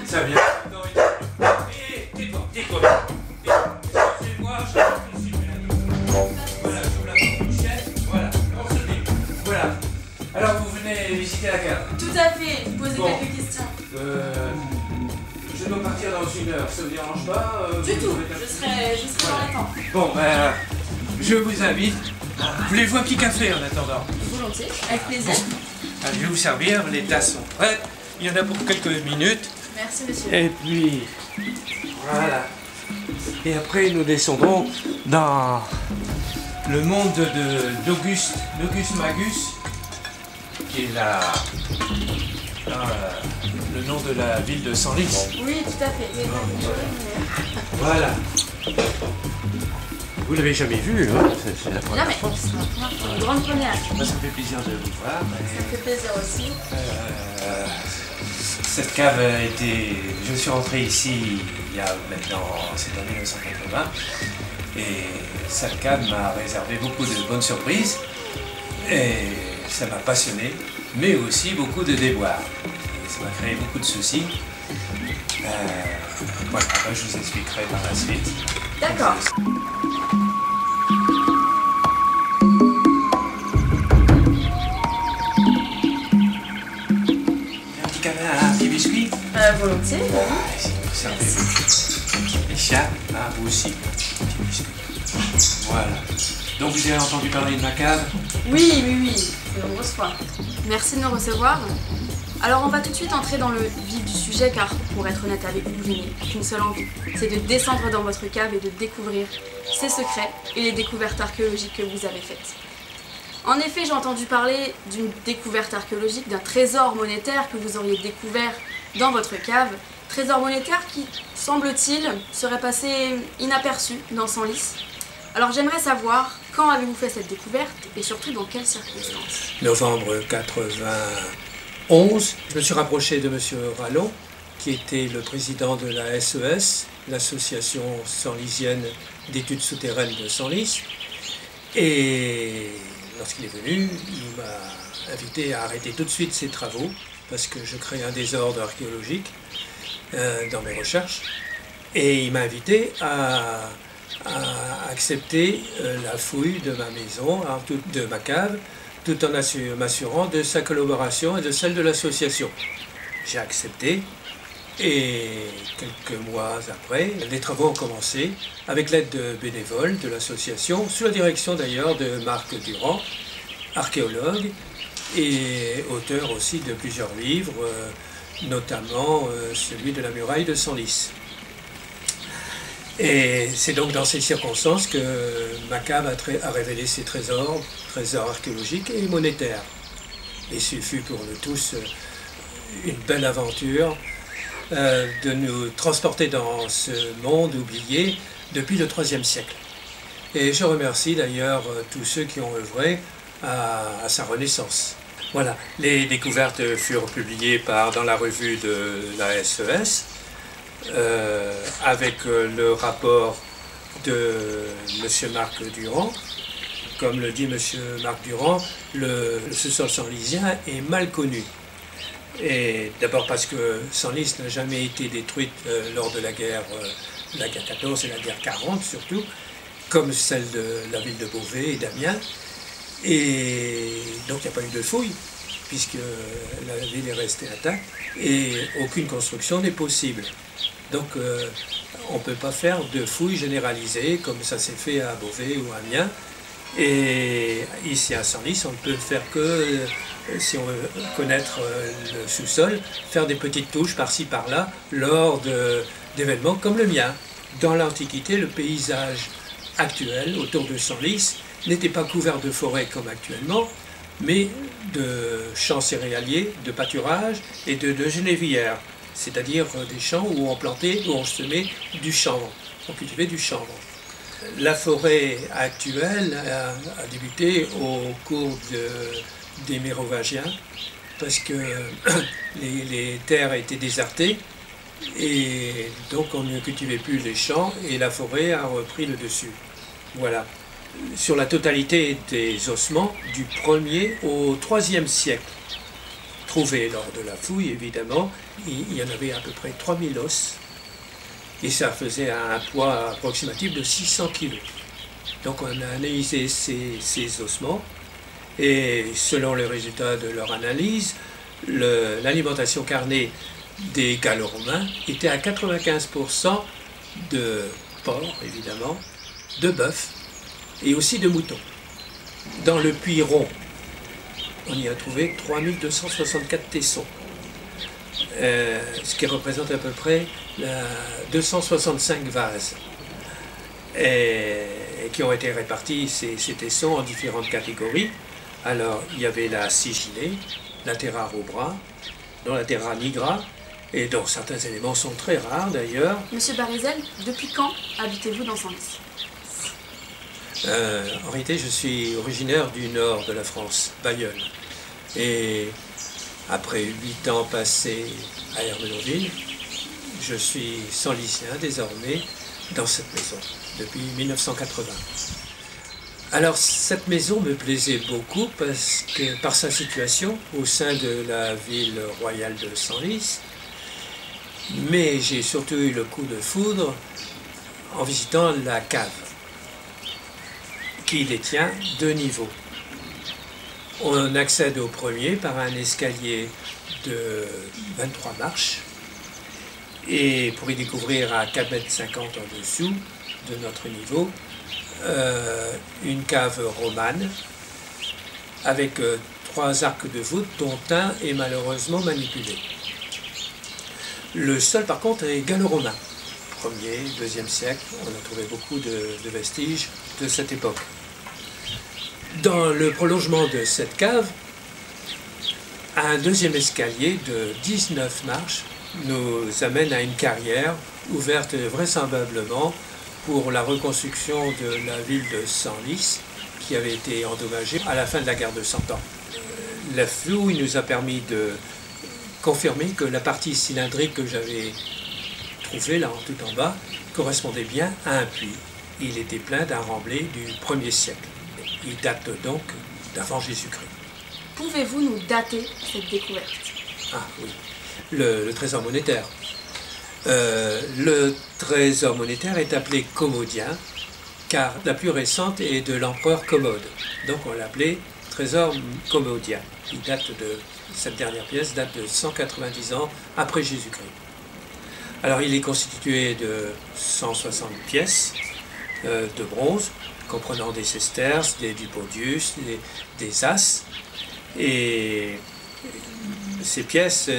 Ça vient. Tais-toi. Excusez-moi, je suis voilà, j'ouvre la porte. Voilà, on se dit. Voilà. Alors vous venez visiter la cave? Tout à fait, vous posez quelques questions. Je dois partir dans 1 heure, ça vous dérange pas? Du tout, je serai dans les temps. Bon, ben, je vous invite. Voulez-vous un petit café en attendant? Volontiers, avec plaisir. Je vais vous servir, les tasses sont prêtes. Il y en a pour quelques minutes. Merci, monsieur. Et puis, voilà. Et après, nous descendrons dans le monde d'Auguste Magus, qui est le nom de la ville de Senlis. Oui, tout à fait. Voilà. Vous l'avez jamais vu, hein? C'est la première fois. C'est une grande première. Ça me fait plaisir de vous voir. Ça me fait plaisir aussi. Cette cave a été... Je suis rentré ici il y a maintenant, c'est en 1980, et cette cave m'a réservé beaucoup de bonnes surprises, et ça m'a passionné, mais aussi beaucoup de déboires. Et ça m'a créé beaucoup de soucis. Voilà, je vous expliquerai par la suite. D'accord. Un petit biscuit? Volontiers. Si vous servez. Et chien, vous aussi. Un petit biscuit. Voilà. Donc vous avez entendu parler de ma cave? Oui, de nombreuses fois. Merci de nous recevoir. Alors on va tout de suite entrer dans le vif du sujet car, pour être honnête avec vous, je n'ai qu'une seule envie. C'est de descendre dans votre cave et de découvrir ses secrets et les découvertes archéologiques que vous avez faites. En effet, j'ai entendu parler d'une découverte archéologique, d'un trésor monétaire que vous auriez découvert dans votre cave. Trésor monétaire qui, semble-t-il, serait passé inaperçu dans Senlis. Alors j'aimerais savoir, quand avez-vous fait cette découverte et surtout dans quelles circonstances? Novembre 91, je me suis rapproché de M. Rallon, qui était le président de la SES, l'association senlisienne d'études souterraines de Senlis. Et lorsqu'il est venu, il m'a invité à arrêter tout de suite ses travaux parce que je crée un désordre archéologique dans mes recherches. Et il m'a invité à accepter la fouille de ma maison, de ma cave, tout en m'assurant de sa collaboration et de celle de l'association. J'ai accepté et quelques mois après, les travaux ont commencé avec l'aide de bénévoles de l'association, sous la direction d'ailleurs de Marc Durand, archéologue et auteur aussi de plusieurs livres, notamment celui de la muraille de Senlis. Et c'est donc dans ces circonstances que ma cave a révélé ses trésors archéologiques et monétaires. Et ce fut pour nous tous une belle aventure de nous transporter dans ce monde oublié depuis le IIIe siècle. Et je remercie d'ailleurs tous ceux qui ont œuvré à sa renaissance. Voilà, les découvertes furent publiées dans la revue de la SES, avec le rapport de M. Marc Durand. Comme le dit M. Marc Durand, le sous-sol senlisien est mal connu. Et d'abord parce que Senlis n'a jamais été détruite lors de la guerre 14 et la guerre 40 surtout, comme celle de la ville de Beauvais et d'Amiens. Et donc il n'y a pas eu de fouille, puisque la ville est restée intacte, et aucune construction n'est possible. Donc on ne peut pas faire de fouilles généralisées comme ça s'est fait à Beauvais ou à Amiens. Et ici à Senlis, on ne peut faire que, si on veut connaître le sous-sol, faire des petites touches par-ci par-là lors d'événements comme le mien. Dans l'Antiquité, le paysage actuel autour de Senlis n'était pas couvert de forêts comme actuellement, mais de champs céréaliers, de pâturages et de genévières, c'est-à-dire des champs où on semait du chanvre, on cultivait du chanvre. La forêt actuelle a débuté au cours des Mérovingiens, parce que les terres étaient désertées et donc on ne cultivait plus les champs et la forêt a repris le dessus. Voilà. Sur la totalité des ossements du 1er au 3e siècle, trouvés lors de la fouille, évidemment, il y en avait à peu près 3000 os, et ça faisait un poids approximatif de 600 kg. Donc on a analysé ces ossements, et selon les résultats de leur analyse, l'alimentation carnée des Gallo-Romains était à 95% de porc, évidemment, de bœuf et aussi de mouton. Dans le puits rond, on y a trouvé 3264 tessons, ce qui représente à peu près 265 vases, et qui ont été répartis, ces tessons, en différentes catégories. Alors, il y avait la sigillée, la terra rubra, la terra nigra, et dont certains éléments sont très rares d'ailleurs. Monsieur Barizel, depuis quand habitez-vous dans Senlis? En réalité, je suis originaire du nord de la France, Bayonne. Et après 8 ans passés à Ermenonville, je suis senlisien désormais dans cette maison, depuis 1980. Alors, cette maison me plaisait beaucoup par sa situation au sein de la ville royale de Senlis, mais j'ai surtout eu le coup de foudre en visitant la cave, qui détient 2 niveaux. On accède au premier par un escalier de 23 marches, et pour y découvrir à 4,50 m en dessous de notre niveau, une cave romane avec 3 arcs de voûte dont un est malheureusement manipulé. Le sol par contre est gallo-romain, 1er, 2e siècle. On a trouvé beaucoup de vestiges de cette époque. Dans le prolongement de cette cave, un 2e escalier de 19 marches nous amène à une carrière ouverte vraisemblablement pour la reconstruction de la ville de Senlis, qui avait été endommagée à la fin de la guerre de 100 ans. La fouille nous a permis de confirmer que la partie cylindrique que j'avais trouvée là tout en bas correspondait bien à un puits. Il était plein d'un remblai du 1er siècle. Il date donc d'avant Jésus-Christ. Pouvez-vous nous dater cette découverte? Ah oui, le trésor monétaire. Le trésor monétaire est appelé commodien, car la plus récente est de l'empereur Commode. Donc on l'appelait trésor commodien. Cette dernière pièce date de 190 ans après Jésus-Christ. Alors il est constitué de 160 pièces de bronze, comprenant des sesterces, du podius, des as. Et ces pièces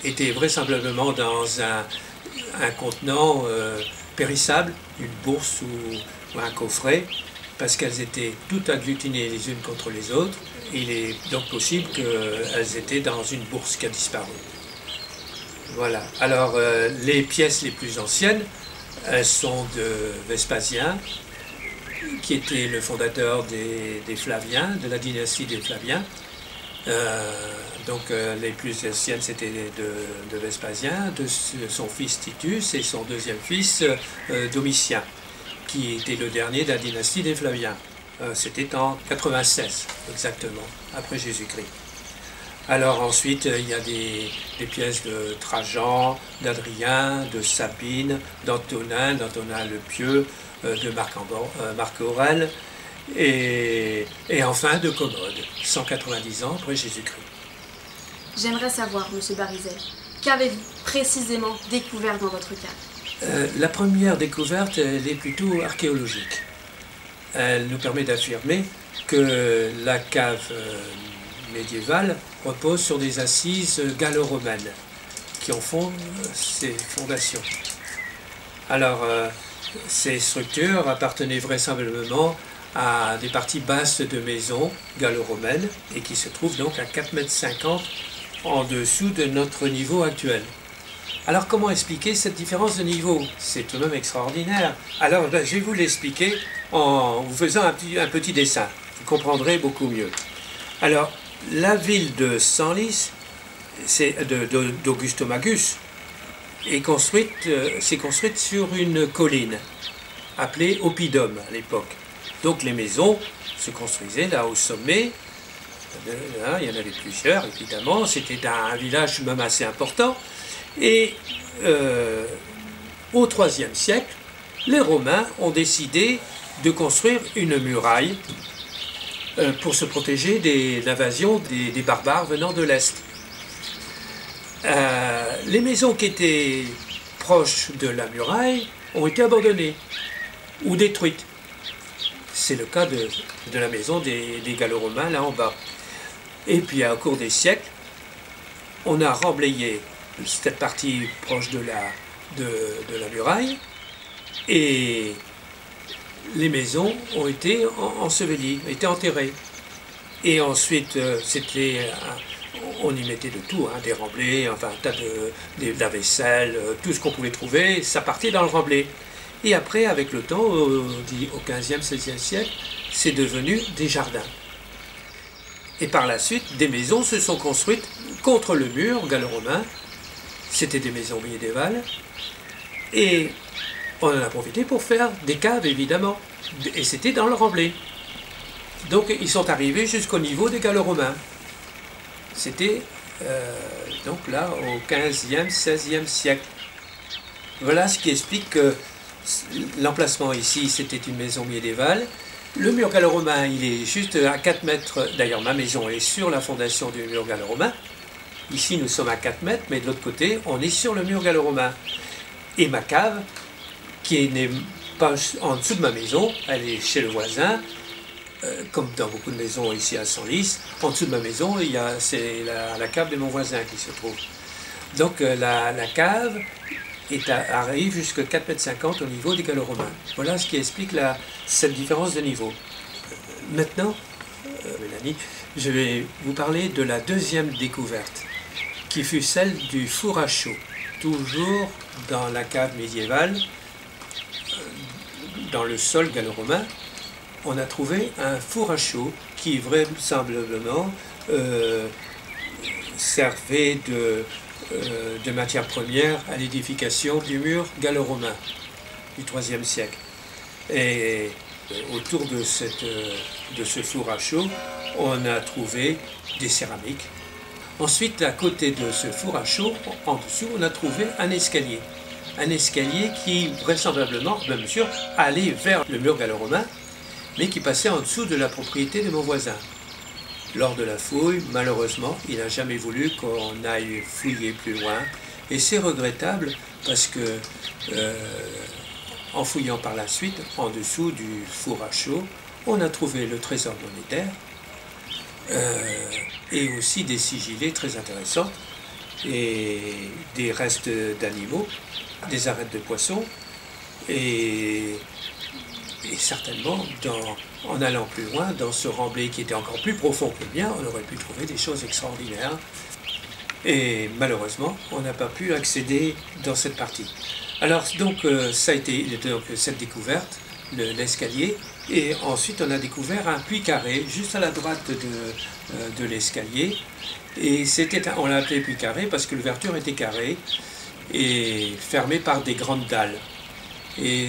étaient vraisemblablement dans un contenant périssable, une bourse ou un coffret, parce qu'elles étaient toutes agglutinées les unes contre les autres. Il est donc possible qu'elles étaient dans une bourse qui a disparu. Voilà. Alors, les pièces les plus anciennes, elles sont de Vespasien, qui était le fondateur des Flaviens, de la dynastie des Flaviens. Les plus anciennes, c'était de Vespasien, de son fils Titus et son 2e fils Domitien, qui était le dernier de la dynastie des Flaviens. C'était en 96, exactement, après Jésus-Christ. Alors ensuite, il y a des pièces de Trajan, d'Adrien, de Sabine, d'Antonin le Pieux, de Marc Aurèle, et enfin de Commode, 190 ans après Jésus-Christ. J'aimerais savoir, monsieur Barizel, qu'avez-vous précisément découvert dans votre cave? La première découverte, elle est plutôt archéologique. Elle nous permet d'affirmer que la cave médiévale repose sur des assises gallo-romaines qui en font ses fondations. Alors, ces structures appartenaient vraisemblablement à des parties basses de maisons gallo-romaines et qui se trouvent donc à 4,50 m en dessous de notre niveau actuel. Alors comment expliquer cette différence de niveau? C'est tout de même extraordinaire. Alors je vais vous l'expliquer en vous faisant un petit dessin. Vous comprendrez beaucoup mieux. Alors la ville de Senlis, d'Augusto Magus, s'est construite sur une colline appelée Oppidum à l'époque. Donc les maisons se construisaient là au sommet Il y en avait plusieurs, évidemment. C'était un village même assez important. Et au IIIe siècle, les Romains ont décidé de construire une muraille pour se protéger de l'invasion des barbares venant de l'Est. Les maisons qui étaient proches de la muraille ont été abandonnées ou détruites. C'est le cas de la maison des Gallo-Romains là en bas. Et puis au cours des siècles, on a remblayé cette partie proche de la muraille et les maisons ont été ensevelies, été enterrées. Et ensuite, on y mettait de tout, hein, des remblais, enfin un tas de la vaisselle, tout ce qu'on pouvait trouver, ça partait dans le remblai. Et après, avec le temps, au 15e, 16e siècle, c'est devenu des jardins. Et par la suite, des maisons se sont construites contre le mur gallo-romain. C'était des maisons médiévales. Et on en a profité pour faire des caves, évidemment. Et c'était dans le remblai. Donc, ils sont arrivés jusqu'au niveau des gallo-romains. C'était donc là, au 15e, 16e siècle. Voilà ce qui explique que l'emplacement ici, c'était une maison médiévale. Le mur gallo-romain, il est juste à 4 mètres. D'ailleurs, ma maison est sur la fondation du mur gallo-romain. Ici, nous sommes à 4 mètres, mais de l'autre côté, on est sur le mur gallo-romain. Et ma cave, qui n'est pas en dessous de ma maison, elle est chez le voisin, comme dans beaucoup de maisons ici à Senlis. En dessous de ma maison, c'est la cave de mon voisin qui se trouve. Donc la cave arrive jusqu'à 4,50 m au niveau des gallo-romains. Voilà ce qui explique cette différence de niveau. Maintenant, Mélanie, je vais vous parler de la deuxième découverte, qui fut celle du four à chaud. Toujours dans la cave médiévale, dans le sol gallo-romain, on a trouvé un four à chaud qui vraisemblablement servait de matière première à l'édification du mur gallo-romain du IIIe siècle. Et autour de ce four à chaud, on a trouvé des céramiques. Ensuite, à côté de ce four à chaud, en dessous, on a trouvé un escalier. Un escalier qui, vraisemblablement, bien sûr, allait vers le mur gallo-romain, mais qui passait en dessous de la propriété de mon voisin. Lors de la fouille, malheureusement, il n'a jamais voulu qu'on aille fouiller plus loin. Et c'est regrettable parce que, en fouillant par la suite, en dessous du four à chaud, on a trouvé le trésor monétaire et aussi des sigillés très intéressants et des restes d'animaux, des arêtes de poissons et certainement, en allant plus loin, dans ce remblai qui était encore plus profond que le mien, on aurait pu trouver des choses extraordinaires. Et malheureusement, on n'a pas pu accéder dans cette partie. Alors, donc, ça a été cette découverte, l'escalier. Et ensuite, on a découvert un puits carré, juste à la droite de l'escalier. Et on l'a appelé puits carré parce que l'ouverture était carrée et fermée par des grandes dalles. Et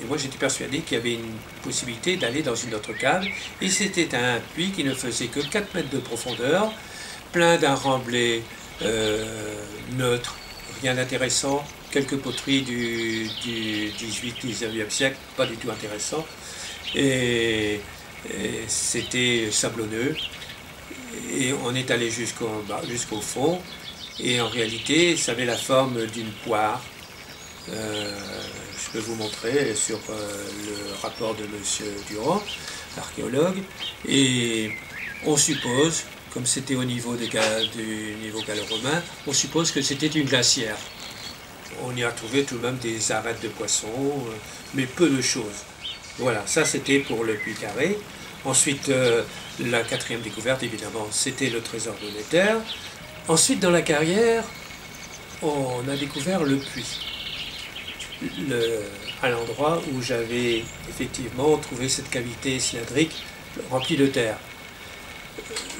moi j'étais persuadé qu'il y avait une possibilité d'aller dans une autre cave, et c'était un puits qui ne faisait que 4 mètres de profondeur, plein d'un remblai neutre, rien d'intéressant, quelques poteries du 18-19e siècle, pas du tout intéressant, et c'était sablonneux, et on est allé jusqu'au fond, et en réalité ça avait la forme d'une poire. Je peux vous montrer sur le rapport de M. Durand, l'archéologue, et on suppose, comme c'était au niveau du niveau gallo-romain, on suppose que c'était une glacière. On y a trouvé tout de même des arêtes de poissons, mais peu de choses. Voilà, ça c'était pour le puits carré. Ensuite, la quatrième découverte, évidemment, c'était le trésor monétaire. Ensuite, dans la carrière, on a découvert le puits. À l'endroit où j'avais effectivement trouvé cette cavité cylindrique remplie de terre.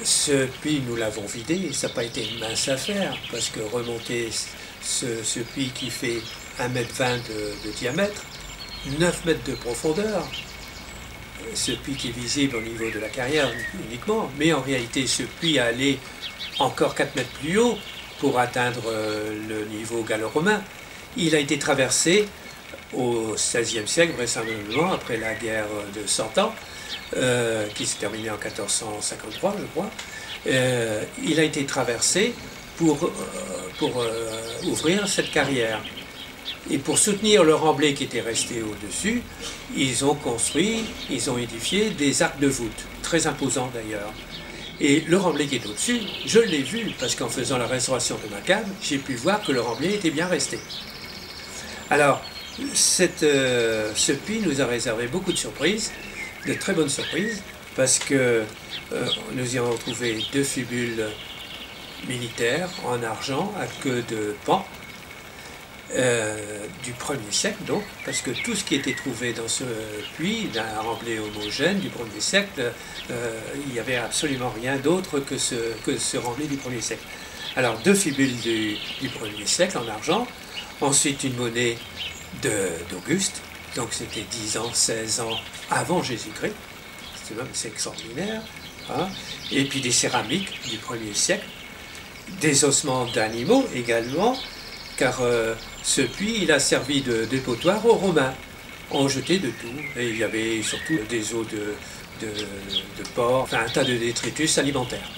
Ce puits, nous l'avons vidé, et ça n'a pas été une mince affaire, parce que remonter ce puits qui fait 1,20 m de diamètre, 9 mètres de profondeur, ce puits qui est visible au niveau de la carrière uniquement, mais en réalité ce puits allait encore 4 mètres plus haut pour atteindre le niveau gallo-romain. Il a été traversé au XVIe siècle, vraisemblablement, après la guerre de 100 ans, qui s'est terminée en 1453, je crois. Il a été traversé pour ouvrir cette carrière. Et pour soutenir le remblai qui était resté au-dessus, ils ont édifié des arcs de voûte, très imposants d'ailleurs. Et le remblai qui est au-dessus, je l'ai vu, parce qu'en faisant la restauration de ma cave, j'ai pu voir que le remblai était bien resté. Alors, ce puits nous a réservé beaucoup de surprises, de très bonnes surprises, parce que nous y avons trouvé 2 fibules militaires en argent à queue de paon, du 1er siècle donc, parce que tout ce qui était trouvé dans ce puits, d'un remblai homogène du 1er siècle, il n'y avait absolument rien d'autre que ce remblai du 1er siècle. Alors 2 fibules du 1er siècle en argent, ensuite une monnaie d'Auguste, donc c'était 10 ans, 16 ans avant Jésus-Christ, c'est extraordinaire, hein. Et puis des céramiques du 1er siècle, des ossements d'animaux également, car ce puits, il a servi de dépotoir aux Romains. On jetait de tout, et il y avait surtout des os de porc, enfin un tas de détritus alimentaires.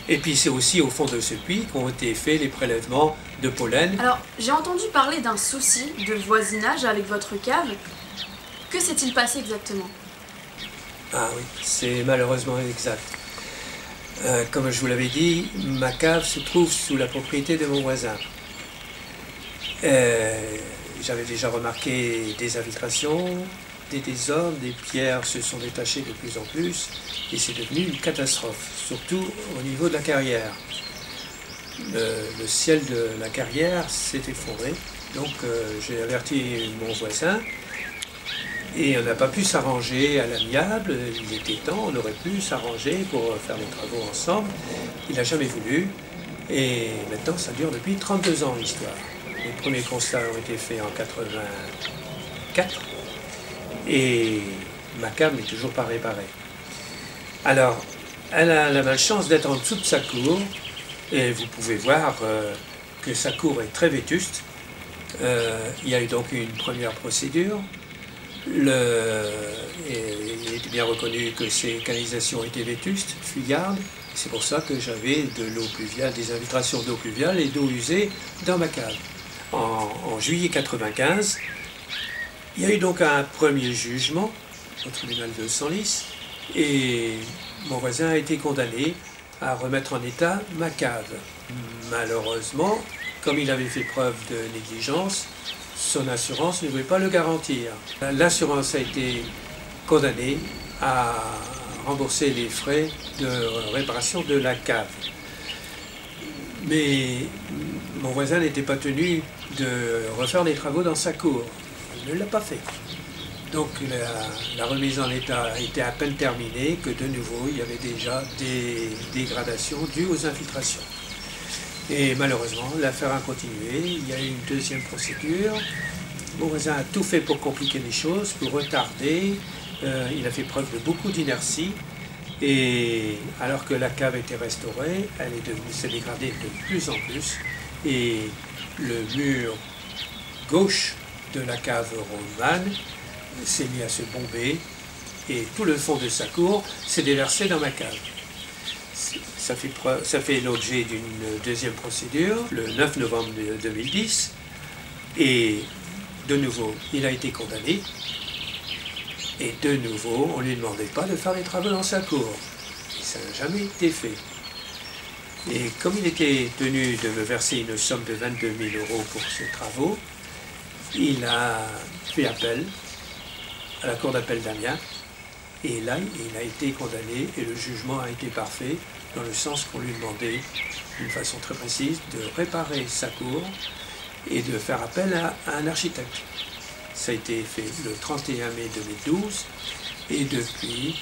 Et puis c'est aussi au fond de ce puits qu'ont été faits les prélèvements de pollen. Alors, j'ai entendu parler d'un souci de voisinage avec votre cave. Que s'est-il passé exactement? Ah oui, c'est malheureusement exact. Comme je vous l'avais dit, ma cave se trouve sous la propriété de mon voisin. J'avais déjà remarqué des infiltrations, des désordres, des pierres se sont détachées de plus en plus, et c'est devenu une catastrophe, surtout au niveau de la carrière. Le ciel de la carrière s'est effondré, donc j'ai averti mon voisin, et on n'a pas pu s'arranger à l'amiable. Il était temps, on aurait pu s'arranger pour faire les travaux ensemble. Il n'a jamais voulu, et maintenant ça dure depuis 32 ans l'histoire. Les premiers constats ont été faits en 84 et ma cave n'est toujours pas réparée. Alors, elle a la malchance d'être en dessous de sa cour et vous pouvez voir que sa cour est très vétuste. Il y a eu donc une première procédure. Il est bien reconnu que ces canalisations étaient vétustes, fuyaardes. C'est pour ça que j'avais de l'eau pluviale, des infiltrations d'eau pluviale et d'eau usée dans ma cave. En juillet 1995, il y a eu donc un premier jugement au tribunal de Senlis et mon voisin a été condamné à remettre en état ma cave. Malheureusement, comme il avait fait preuve de négligence, son assurance ne voulait pas le garantir. L'assurance a été condamnée à rembourser les frais de réparation de la cave. Mais mon voisin n'était pas tenu de refaire des travaux dans sa cour. Il ne l'a pas fait. Donc la remise en état était à peine terminée que de nouveau il y avait déjà des dégradations dues aux infiltrations. Et malheureusement, l'affaire a continué. Il y a eu une deuxième procédure. Mon voisin a tout fait pour compliquer les choses, pour retarder. Il a fait preuve de beaucoup d'inertie. Et alors que la cave était restaurée, elle s'est dégradée de plus en plus. Et le mur gauche de la cave romane s'est mis à se bomber. Et tout le fond de sa cour s'est déversé dans ma cave. Ça fait l'objet d'une deuxième procédure, le 9 novembre 2010. Et de nouveau, il a été condamné. Et de nouveau, on ne lui demandait pas de faire les travaux dans sa cour. Et ça n'a jamais été fait. Et comme il était tenu de me verser une somme de 22 000 € pour ces travaux, il a fait appel à la cour d'appel d'Amiens. Et là, il a été condamné et le jugement a été parfait dans le sens qu'on lui demandait, d'une façon très précise, de réparer sa cour et de faire appel à un architecte. Ça a été fait le 31 mai 2012 et depuis,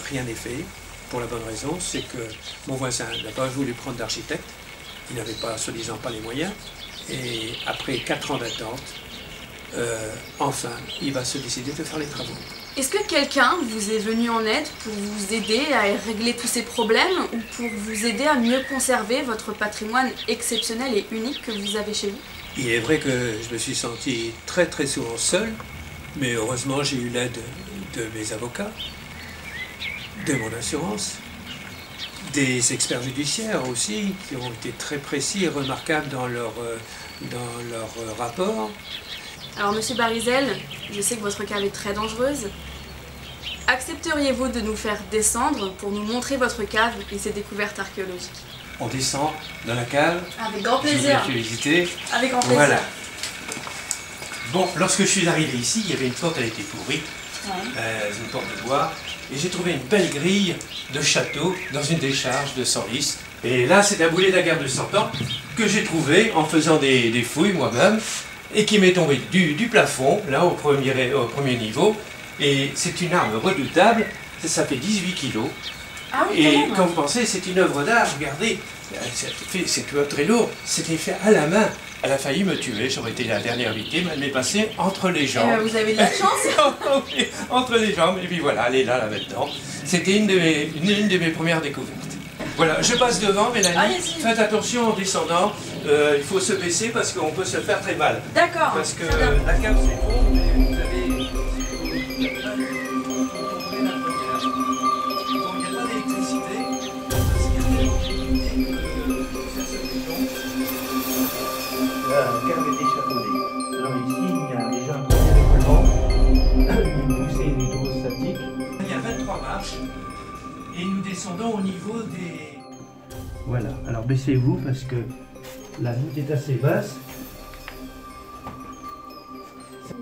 rien n'est fait. Pour la bonne raison, c'est que mon voisin n'a pas voulu prendre d'architecte, il n'avait pas, soi-disant, pas les moyens. Et après 4 ans d'attente, enfin, il va se décider de faire les travaux. Est-ce que quelqu'un vous est venu en aide pour vous aider à régler tous ces problèmes ou pour vous aider à mieux conserver votre patrimoine exceptionnel et unique que vous avez chez vous? Il est vrai que je me suis senti très très souvent seul, mais heureusement j'ai eu l'aide de mes avocats, de mon assurance, des experts judiciaires aussi, qui ont été très précis et remarquables dans leur rapport. Alors Monsieur Barizel, je sais que votre cave est très dangereuse. Accepteriez-vous de nous faire descendre pour nous montrer votre cave et ses découvertes archéologiques? On descend dans la cave. Avec grand Je plaisir. vous visiter. Avec grand plaisir. Voilà. Bon, lorsque je suis arrivé ici, il y avait une porte, elle était pourrie. Une porte de bois. Et j'ai trouvé une belle grille de château dans une décharge de Senlis. Et là, c'est un boulet de la guerre de 100 ans que j'ai trouvé en faisant des fouilles moi-même et qui m'est tombé du plafond, là au premier niveau. Et c'est une arme redoutable, ça fait 18 kilos. Ah oui, et quand quand vous pensez, c'est une œuvre d'art, regardez, c'est très lourd, c'était fait à la main. Elle a failli me tuer, j'aurais été la dernière victime, elle m'est passée entre les jambes. vous avez de la chance. Oui, entre les jambes, et puis voilà, elle est là maintenant. C'était une de mes premières découvertes. Voilà, je passe devant, Mélanie. Faites attention en descendant, il faut se baisser parce qu'on peut se faire très mal. D'accord. Parce que la cave c'est bon, mais vous avez... Il n'y a pas d'électricité, parce qu'il y a la cave est échafaudée. Alors ici, il y a déjà un premier écoulement, une poussée hydrostatique. Il y a 23 marches, et nous descendons au niveau des... Voilà, alors baissez-vous parce que la voûte est assez basse.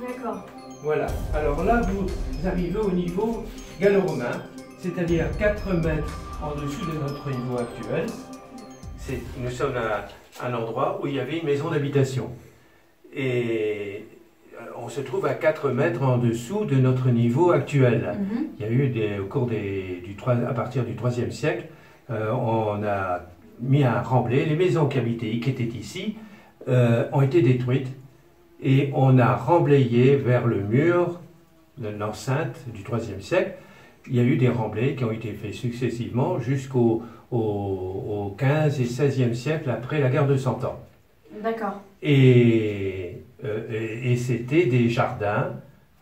D'accord. Voilà, alors là vous arrivez au niveau gallo-romain, c'est-à-dire 4 mètres en dessous de notre niveau actuel. Nous sommes à un endroit où il y avait une maison d'habitation. Et on se trouve à 4 mètres en dessous de notre niveau actuel. Il y a eu au cours à partir du IIIe siècle, on a mis un remblai. Les maisons qui étaient ici ont été détruites et on a remblayé vers le mur de l'enceinte du IIIe siècle. Il y a eu des remblais qui ont été faits successivement jusqu'au XVe et XVIe siècle après la guerre de 100 ans. D'accord. Et c'était des jardins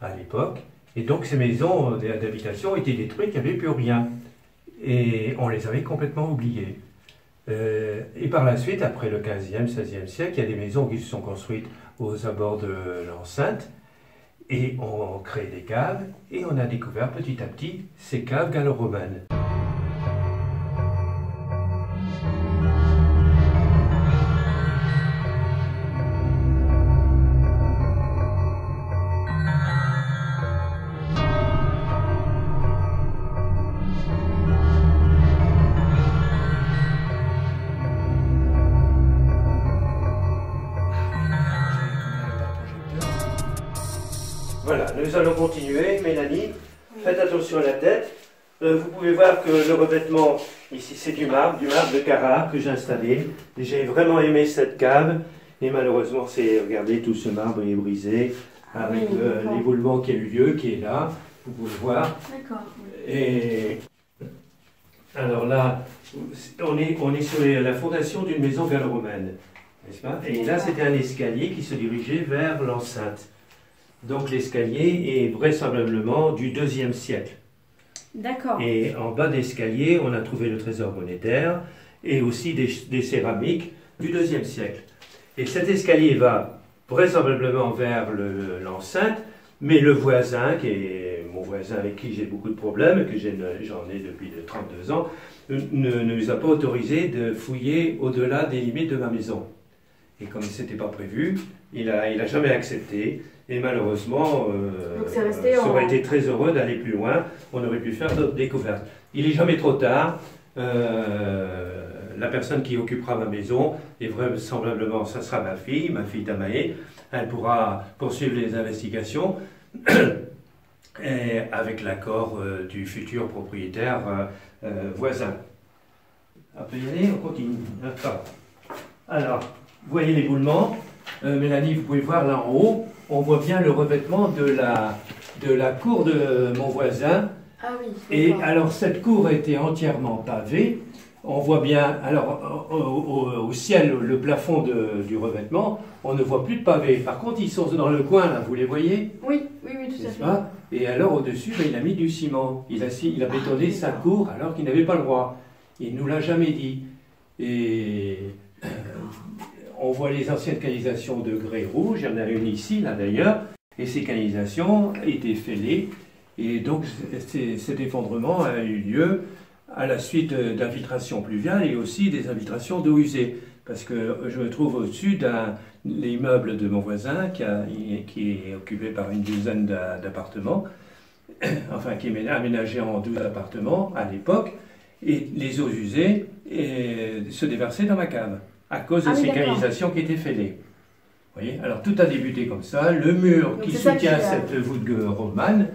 à l'époque. Et donc ces maisons d'habitation étaient détruites, il n'y avait plus rien. Et on les avait complètement oubliées. Et par la suite, après le XVe, XVIe siècle, il y a des maisons qui se sont construites aux abords de l'enceinte. Et on crée des caves. Et on a découvert petit à petit ces caves gallo-romaines. Voilà, nous allons continuer. Mélanie, faites attention à la tête. Vous pouvez voir que le revêtement, ici, c'est du marbre de Carrare que j'ai installé. J'ai vraiment aimé cette cave. Et malheureusement, regardez, tout ce marbre est brisé avec l'éboulement qui a eu lieu, qui est là. Vous pouvez voir. D'accord. Et alors là, on est sur la fondation d'une maison gallo-romaine, n'est-ce pas? Et là, c'était un escalier qui se dirigeait vers l'enceinte. Donc l'escalier est vraisemblablement du IIe siècle. D'accord. Et en bas d'escalier, on a trouvé le trésor monétaire et aussi des céramiques du IIe siècle. Et cet escalier va vraisemblablement vers l'enceinte, mais le voisin, qui est mon voisin avec qui j'ai beaucoup de problèmes, que j'en ai depuis 32 ans, ne nous a pas autorisé de fouiller au-delà des limites de ma maison. Et comme ce n'était pas prévu, il a jamais accepté. Et malheureusement, ça aurait été très heureux d'aller plus loin. On aurait pu faire d'autres découvertes. Il n'est jamais trop tard. La personne qui occupera ma maison, et vraisemblablement, ça sera ma fille Tamae. Elle pourra poursuivre les investigations et avec l'accord du futur propriétaire voisin. On peut y aller, on continue. Alors, vous voyez l'éboulement. Mélanie, vous pouvez voir là en haut, on voit bien le revêtement de la cour de mon voisin. Ah oui. Et alors cette cour était entièrement pavée. On voit bien, alors au ciel, le plafond du revêtement, on ne voit plus de pavés. Par contre, ils sont dans le coin, là, vous les voyez? Oui, oui, oui, tout à fait. Pas? Et alors au-dessus, ben, il a mis du ciment. Il a bétonné sa cour alors qu'il n'avait pas le droit. Il ne nous l'a jamais dit. Et on voit les anciennes canalisations de grès rouge. Il y en a une ici, là d'ailleurs. Et ces canalisations étaient fêlées. Et donc cet effondrement a eu lieu à la suite d'infiltrations pluviales et aussi des infiltrations d'eau usée. Parce que je me trouve au-dessus d'un immeuble de mon voisin qui est occupé par une douzaine d'appartements, enfin qui est aménagé en 12 appartements à l'époque, et les eaux usées se déversaient dans ma cave à cause de ces canalisations qui étaient fêlées. Vous voyez? Alors tout a débuté comme ça, le mur donc qui soutient cette voûte romane,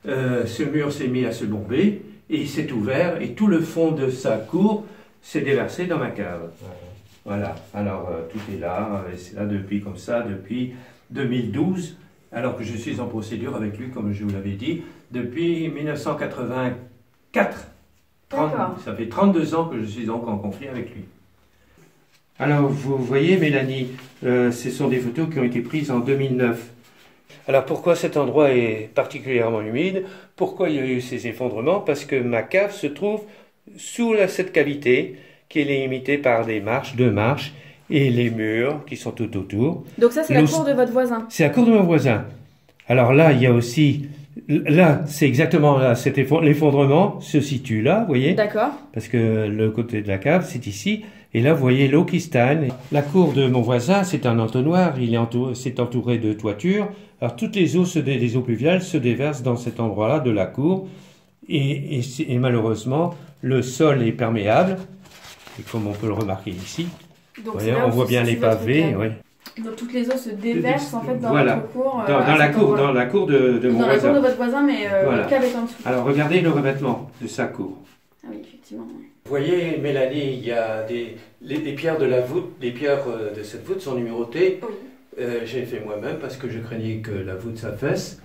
ce mur s'est mis à se bomber, et il s'est ouvert, et tout le fond de sa cour s'est déversé dans ma cave. Voilà, alors tout est là, c'est là depuis comme ça, depuis 2012, alors que je suis en procédure avec lui, comme je vous l'avais dit, depuis 1984. Ça fait 32 ans que je suis donc en conflit avec lui. Alors, vous voyez, Mélanie, ce sont des photos qui ont été prises en 2009. Alors, pourquoi cet endroit est particulièrement humide? Pourquoi il y a eu ces effondrements? Parce que ma cave se trouve sous cette cavité, qui est limitée par des marches, 2 marches, et les murs qui sont tout autour. Donc ça, c'est la cour de votre voisin? C'est la cour de mon voisin. Alors là, il y a aussi... Là, c'est exactement là, l'effondrement se situe là, vous voyez? D'accord. Parce que le côté de la cave, c'est ici. Et là, vous voyez l'eau qui stagne. La cour de mon voisin, c'est un entonnoir. C'est entouré de toitures. Alors, toutes les eaux pluviales se déversent dans cet endroit-là de la cour. Et malheureusement, le sol est perméable. Et comme on peut le remarquer ici, donc, voyez, on voit bien les pavés. Ouais. Donc toutes les eaux se déversent en fait dans votre cour. Dans la cour de mon voisin. Dans la cour de votre voisin, mais voilà. Le cave est en dessous. Alors regardez le revêtement de sa cour. Ah oui, effectivement. Oui. Vous voyez, Mélanie, il y a les pierres de la voûte, les pierres de cette voûte sont numérotées. Oui. J'ai fait moi-même parce que je craignais que la voûte s'affaisse.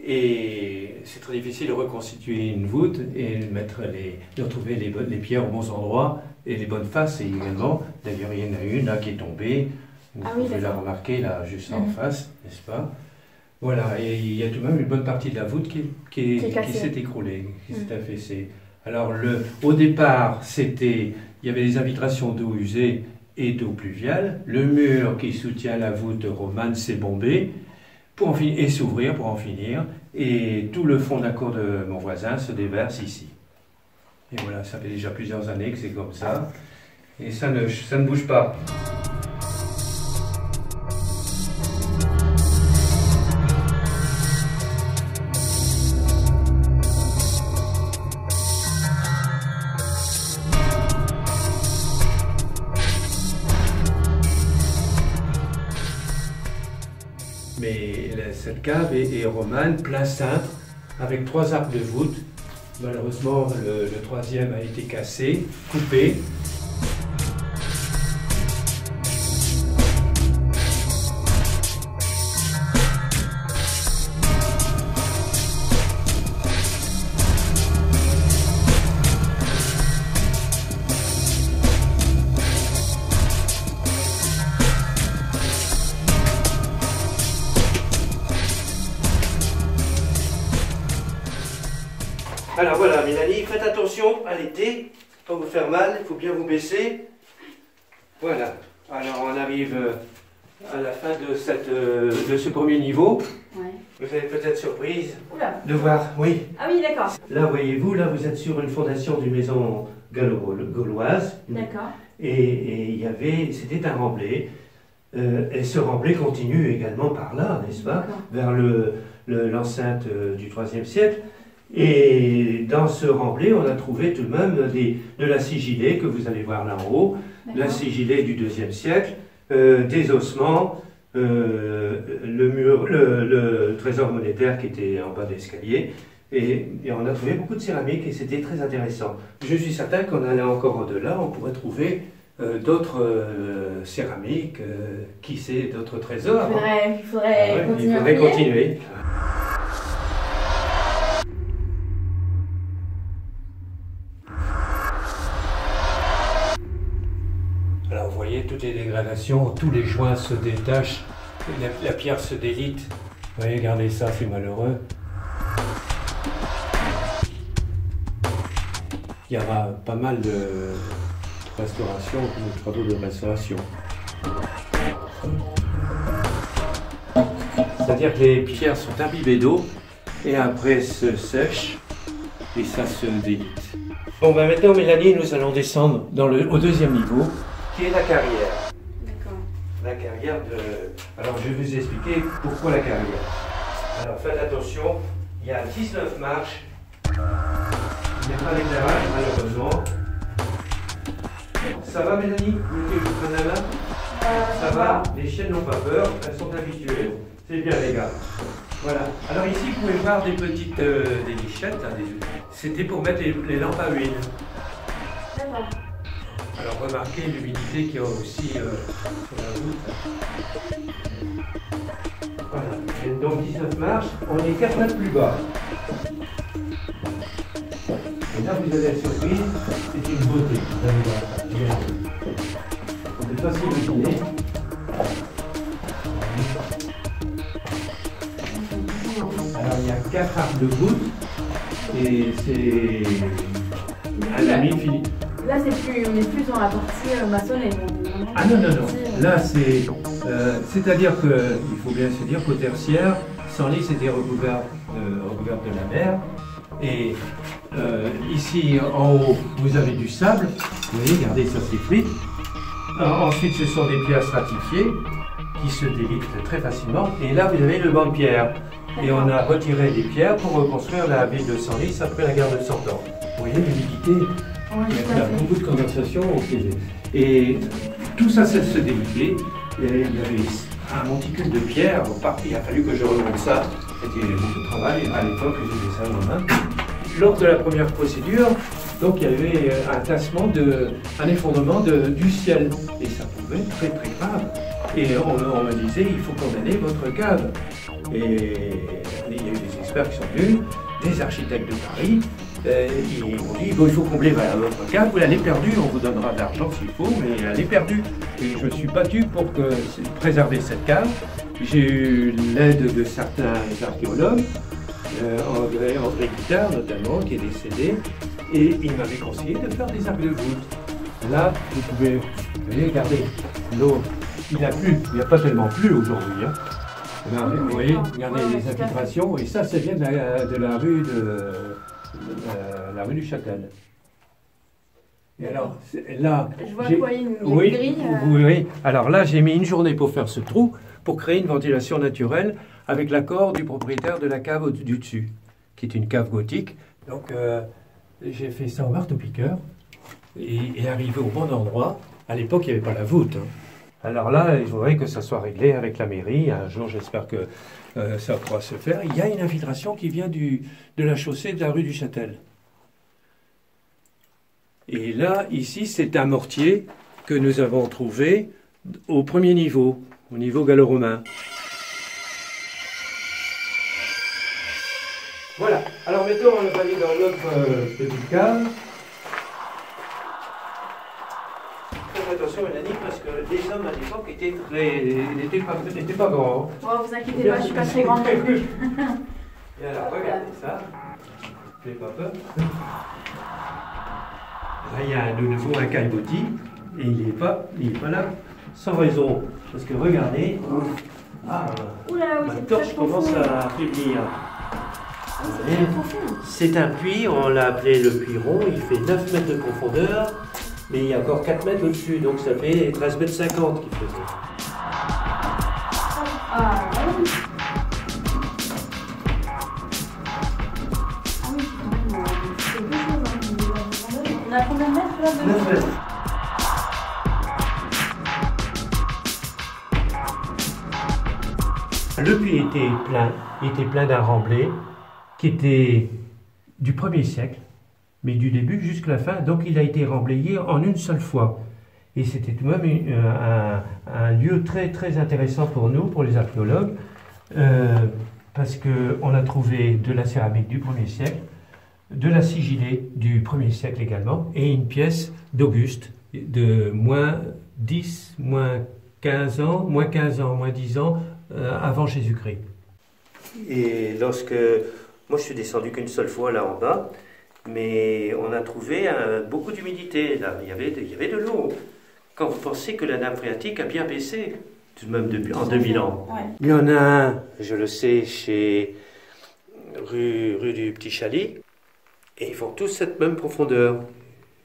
Et c'est très difficile de reconstituer une voûte et de retrouver les pierres aux bons endroits et les bonnes faces également. D'ailleurs, il y en a une là qui est tombée. Vous pouvez la remarquer là, juste en face, n'est-ce pas? Voilà, et il y a tout de même une bonne partie de la voûte qui s'est écroulée, qui s'est affaissée. Alors, au départ, il y avait des infiltrations d'eau usée et d'eau pluviale. Le mur qui soutient la voûte romane s'est bombé et s'ouvrir pour en finir. Et tout le fond de la cour de mon voisin se déverse ici. Et voilà, ça fait déjà plusieurs années que c'est comme ça. Et ça ne bouge pas. Mais cette cave est romane, plein cintre, avec 3 arcs de voûte. Malheureusement, le 3e a été cassé, coupé. Alors voilà, Mélanie, faites attention à l'été, pas vous faire mal, il faut bien vous baisser. Voilà, alors on arrive à la fin de ce premier niveau. Ouais. Vous êtes peut-être surprise Oula. De voir, oui. Ah oui, d'accord. Là, voyez-vous, là vous êtes sur une fondation d'une maison gauloise. D'accord. Et c'était un remblai. Et ce remblai continue également par là, n'est-ce pas? Vers l'enceinte du IIIe siècle. Et dans ce remblai, on a trouvé tout de même de la sigillée que vous allez voir là en haut, la sigillée du IIe siècle, des ossements, le trésor monétaire qui était en bas de l'escalier, et on a trouvé beaucoup de céramique et c'était très intéressant. Je suis certain qu'en allant encore au-delà, on pourrait trouver d'autres céramiques, qui sait, d'autres trésors. Il faudrait continuer. Il faudrait continuer. Alors vous voyez toutes les dégradations, tous les joints se détachent, la pierre se délite. Vous voyez, regardez ça, c'est malheureux. Il y aura pas mal de restauration, de travaux de restauration. C'est-à-dire que les pierres sont imbibées d'eau et après se sèchent et ça se délite. Bon, ben maintenant, Mélanie, nous allons descendre au deuxième niveau, qui est la carrière. D'accord. La carrière de... Alors, je vais vous expliquer pourquoi la carrière. Alors, faites attention, il y a 19 marches. Il n'y a pas d'éclairage, malheureusement. Ça va, Mélanie? Vous voulez que je vous prenne la main? Ça va? Les chiennes n'ont pas peur, elles sont habituées. C'est bien, les gars. Voilà. Alors ici, vous pouvez voir des petites des guichettes. C'était pour mettre les lampes à huile. D'accord. Alors remarquez l'humidité qu'il y a aussi sur la voûte. Voilà. Et donc 19 marches, on est 4 mètres plus bas. Et là, vous avez la surprise, c'est une beauté. Vous allez voir. On ne peut pas s'imaginer. Alors, il y a 4 arcs de voûte et c'est un ami Philippe. Là, on est plus dans la partie maçonnée. Ah non. Là, c'est-à-dire que, il faut bien se dire qu'au tertiaire, Senlis était recouvert de la mer. Et ici, en haut, vous avez du sable. Vous voyez, regardez, ça s'effrite. Ensuite, ce sont des pierres stratifiées qui se délitent très facilement. Et là, vous avez le banc de pierre. Et on a retiré des pierres pour reconstruire la ville de Senlis après la guerre de 100 ans. Vous voyez l'humidité? Il y a beaucoup de conversations. Et tout ça, ça se délitait. Il y avait un monticule de pierres. Il a fallu que je remonte ça. C'était beaucoup de travail. À l'époque, j'ai fait ça moi-même. Lors de la première procédure, donc il y avait un effondrement du ciel. Et ça pouvait être très très grave. Et on me disait, il faut condamner votre cave. Et il y a eu des experts qui sont venus, des architectes de Paris. Ils m'ont dit, bon, il faut combler votre cave, vous l'avez perdue, on vous donnera de l'argent s'il faut, mais elle est perdue. Et je me suis battu pour préserver cette cave. J'ai eu l'aide de certains archéologues, André Guittard notamment, qui est décédé, et il m'avait conseillé de faire des arcs de voûte. Là, vous pouvez regarder, l'eau, il n'y a pas tellement plu aujourd'hui. Hein. Vous voyez, regardez les infiltrations, et ça vient de la rue du Châtel. Et alors, là, je vois quoi, une grille. Oui, alors là, j'ai mis une journée pour faire ce trou, pour créer une ventilation naturelle, avec l'accord du propriétaire de la cave du dessus, qui est une cave gothique. Donc, j'ai fait ça au marteau-piqueur, et arrivé au bon endroit. À l'époque, il n'y avait pas la voûte. Hein. Alors là, il faudrait que ça soit réglé avec la mairie. Un jour, j'espère que ça pourra se faire. Il y a une infiltration qui vient de la chaussée de la rue du Châtel. Et là, ici, c'est un mortier que nous avons trouvé au premier niveau, au niveau gallo-romain. Voilà. Alors maintenant, on va aller dans notre petite cave. Faites attention, Mélanie, parce que les hommes à l'époque n'étaient pas grands. Oh, vous inquiétez pas, je suis pas très grande. Et alors, regardez ça. Faites pas peur. Là, il y a de nouveau un caillebotis, et il n'est pas là sans raison. Parce que regardez, ma torche commence à faiblir. C'est un puits, on l'a appelé le puits rond, il fait 9 mètres de profondeur, mais il y a encore 4 mètres au-dessus, donc ça fait 13,50 mètres qu'il faisait. On a combien de mètres là? 9 mètres. Le puits était plein d'un remblai qui était du 1er siècle, mais du début jusqu'à la fin, donc il a été remblayé en une seule fois. Et c'était tout de même un lieu très, très intéressant pour nous, pour les archéologues, parce qu'on a trouvé de la céramique du 1er siècle, de la sigillée du 1er siècle également, et une pièce d'Auguste de moins 10, moins 15 ans, moins 10 ans avant Jésus-Christ. Et lorsque... Moi, je suis descendu qu'une seule fois là en bas, mais on a trouvé beaucoup d'humidité. Là, il y avait de l'eau. Quand vous pensez que la nappe phréatique a bien baissé, tout de même en 2000 ans. Ouais. Il y en a un, je le sais, chez rue du Petit Chaly, et ils font tous cette même profondeur,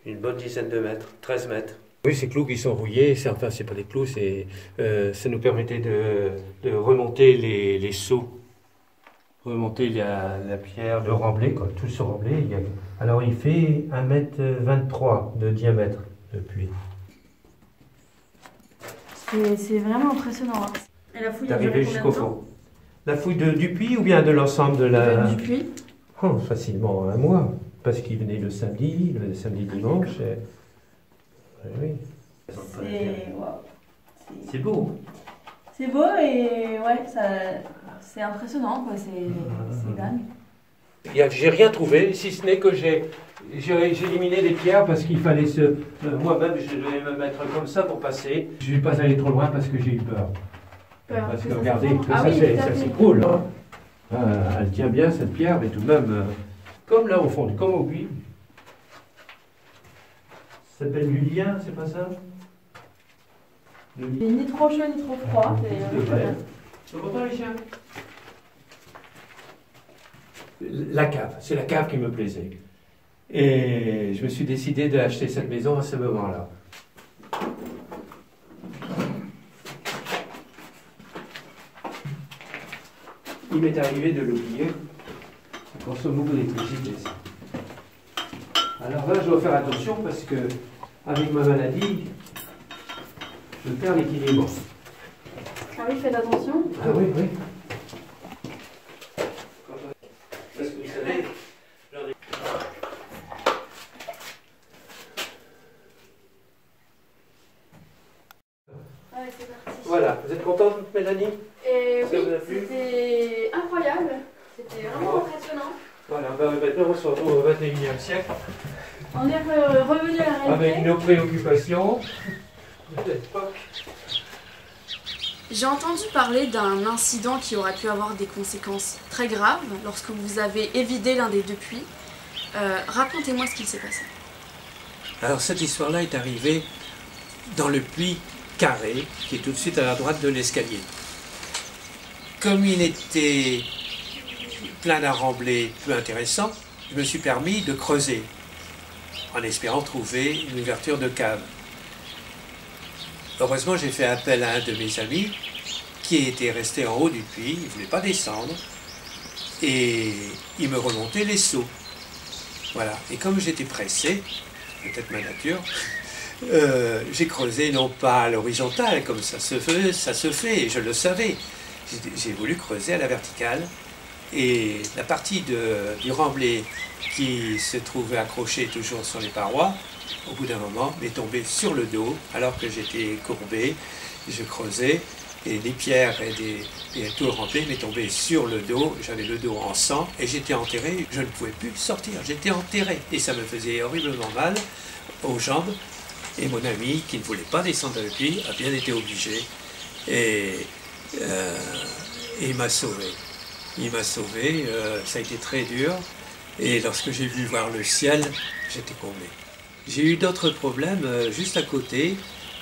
une bonne dizaine de mètres, 13 mètres. Oui, ces clous qui sont rouillés, enfin, c'est pas des clous, ça nous permettait de remonter les seaux. Remonter la pierre, le remblai, quoi, tout ce remblai. Alors il fait 1,23 m de diamètre, le puits. C'est vraiment impressionnant. Hein. Et la fouille d'arriver jusqu'au fond. La fouille du puits ou bien de l'ensemble de la... Du puits. Oh, facilement 1 mois, parce qu'il venait le samedi dimanche. Oui. C'est beau. C'est beau et ouais, c'est impressionnant, quoi. C'est dingue. J'ai rien trouvé, si ce n'est que j'ai éliminé les pierres parce qu'il fallait moi-même, je devais me mettre comme ça pour passer. Je ne suis pas allé trop loin parce que j'ai eu peur. Parce que regardez, ça s'écroule. Hein. Elle tient bien cette pierre, mais tout de même, comme là au fond, comme au puits. Ça s'appelle du lien, c'est pas ça? Ni trop chaud ni trop froid. Tu comprends les chiens? La cave, c'est la cave qui me plaisait. Et je me suis décidé d'acheter cette maison à ce moment-là. Il m'est arrivé de l'oublier. On consomme beaucoup d'électricité. Alors là, je dois faire attention parce que, avec ma maladie, je perds l'équilibre. Ah oui, faites attention. Ah oui, oui. Parce que vous savez, Allez, c'est parti. Voilà, vous êtes contente, Mélanie? Et oui, c'était incroyable. C'était vraiment impressionnant. Voilà, maintenant on se retrouve au 21e siècle. On est revenu à la réalité. Avec nos préoccupations de l'époque. J'ai entendu parler d'un incident qui aurait pu avoir des conséquences très graves lorsque vous avez évidé l'un des 2 puits. Racontez-moi ce qu'il s'est passé. Alors cette histoire-là est arrivée dans le puits carré, qui est tout de suite à la droite de l'escalier. Comme il était plein d'un remblai peu intéressant, je me suis permis de creuser, en espérant trouver une ouverture de cave. Heureusement, j'ai fait appel à un de mes amis qui était resté en haut du puits, il ne voulait pas descendre, et il me remontait les seaux. Voilà, et comme j'étais pressé, peut-être ma nature, j'ai creusé non pas à l'horizontale, comme ça se fait, et je le savais. J'ai voulu creuser à la verticale, et la partie du remblai qui se trouvait accrochée toujours sur les parois, au bout d'un moment, m'est tombée sur le dos, alors que j'étais courbé, je creusais, et les pierres et tout le remblai m'est tombé sur le dos, j'avais le dos en sang, et j'étais enterré, je ne pouvais plus sortir, j'étais enterré, et ça me faisait horriblement mal aux jambes, et mon ami, qui ne voulait pas descendre dans le puits, a bien été obligé, et il m'a sauvé. Il m'a sauvé, ça a été très dur, et lorsque j'ai vu voir le ciel, j'étais comblé. J'ai eu d'autres problèmes juste à côté.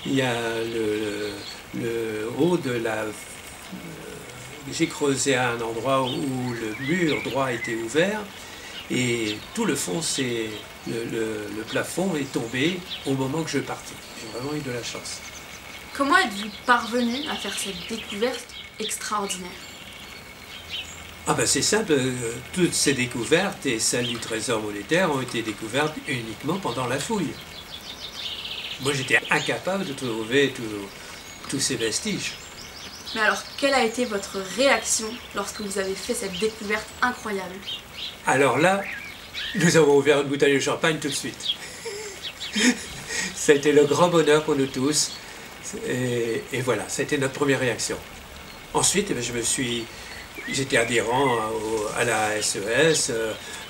Il y a le haut de la... j'ai creusé à un endroit où le mur droit était ouvert, et tout le fond, le plafond est tombé au moment que je partais. J'ai vraiment eu de la chance. Comment êtes-vous parvenu à faire cette découverte extraordinaire? Ah ben c'est simple, toutes ces découvertes et celles du trésor monétaire ont été découvertes uniquement pendant la fouille. Moi j'étais incapable de trouver tous ces vestiges. Mais alors, quelle a été votre réaction lorsque vous avez fait cette découverte incroyable? Alors là, nous avons ouvert une bouteille de champagne tout de suite. Ça a été le grand bonheur pour nous tous. Et voilà, c'était notre première réaction. Ensuite, eh bien, j'étais adhérent à la SES,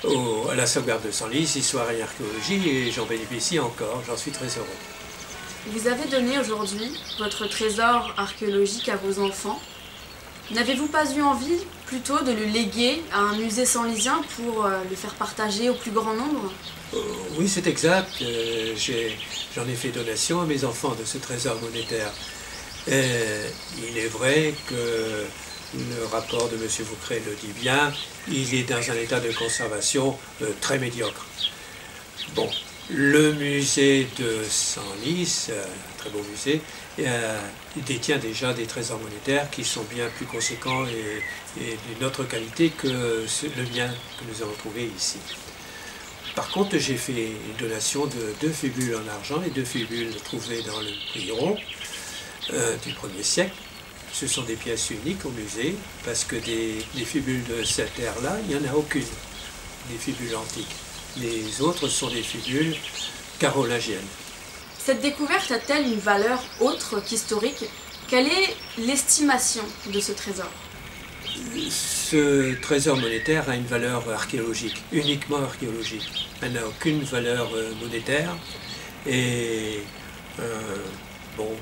à la sauvegarde de Senlis, histoire et archéologie, et j'en bénéficie encore, j'en suis très heureux. Vous avez donné aujourd'hui votre trésor archéologique à vos enfants. N'avez-vous pas eu envie plutôt de le léguer à un musée senlisien pour le faire partager au plus grand nombre? Oui, c'est exact. J'en ai fait donation à mes enfants de ce trésor monétaire. Il est vrai que le rapport de M. Foucret le dit bien, il est dans un état de conservation très médiocre. Bon, le musée de Senlis, un très beau musée, détient déjà des trésors monétaires qui sont bien plus conséquents et d'une autre qualité que le mien que nous avons trouvé ici. Par contre, j'ai fait une donation de 2 fibules en argent, les 2 fibules trouvées dans le Prieuré du 1er siècle. Ce sont des pièces uniques au musée, parce que des fibules de cette ère-là, il n'y en a aucune, des fibules antiques. Les autres sont des fibules carolingiennes. Cette découverte a-t-elle une valeur autre qu'historique? Quelle est l'estimation de ce trésor? Ce trésor monétaire a une valeur archéologique, uniquement archéologique. Elle n'a aucune valeur monétaire. Et bon,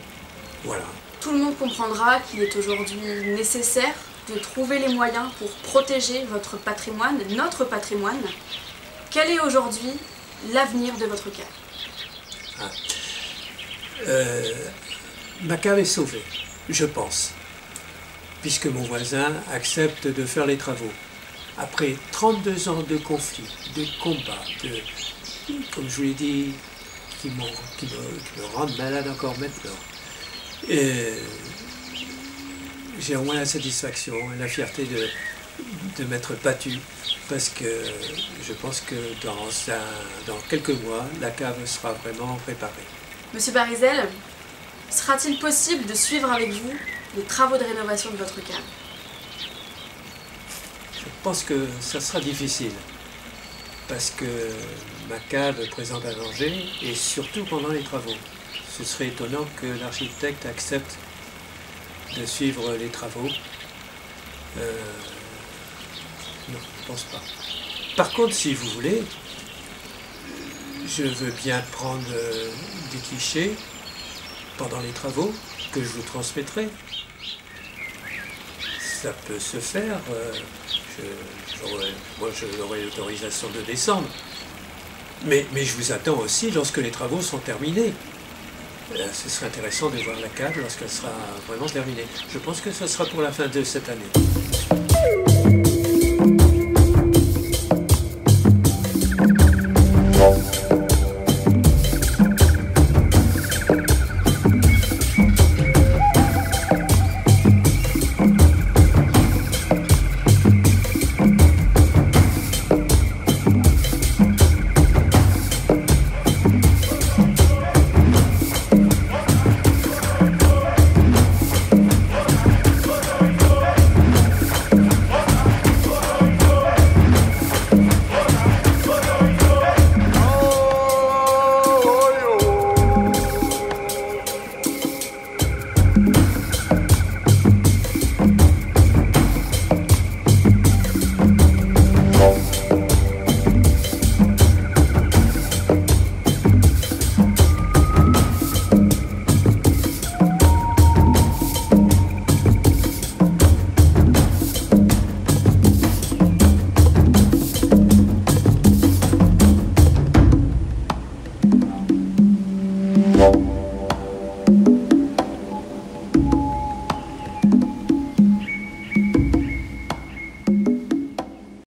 voilà. Tout le monde comprendra qu'il est aujourd'hui nécessaire de trouver les moyens pour protéger votre patrimoine, notre patrimoine. Quel est aujourd'hui l'avenir de votre cave? Ma cave est sauvée, je pense, puisque mon voisin accepte de faire les travaux. Après 32 ans de conflits, de combats, comme je vous l'ai dit, qui me rendent malade encore maintenant. J'ai au moins la satisfaction et la fierté de m'être battu, parce que je pense que dans quelques mois, la cave sera vraiment préparée. Monsieur Barizel, sera-t-il possible de suivre avec vous les travaux de rénovation de votre cave? Je pense que ça sera difficile, parce que ma cave présente un danger, et surtout pendant les travaux. Ce serait étonnant que l'architecte accepte de suivre les travaux. Non, je ne pense pas. Par contre, si vous voulez, je veux bien prendre des clichés pendant les travaux que je vous transmettrai. Ça peut se faire. Moi, j'aurai l'autorisation de descendre. Mais je vous attends aussi lorsque les travaux sont terminés. Ce serait intéressant de voir la cave lorsqu'elle sera vraiment terminée. Je pense que ce sera pour la fin de cette année. Bon.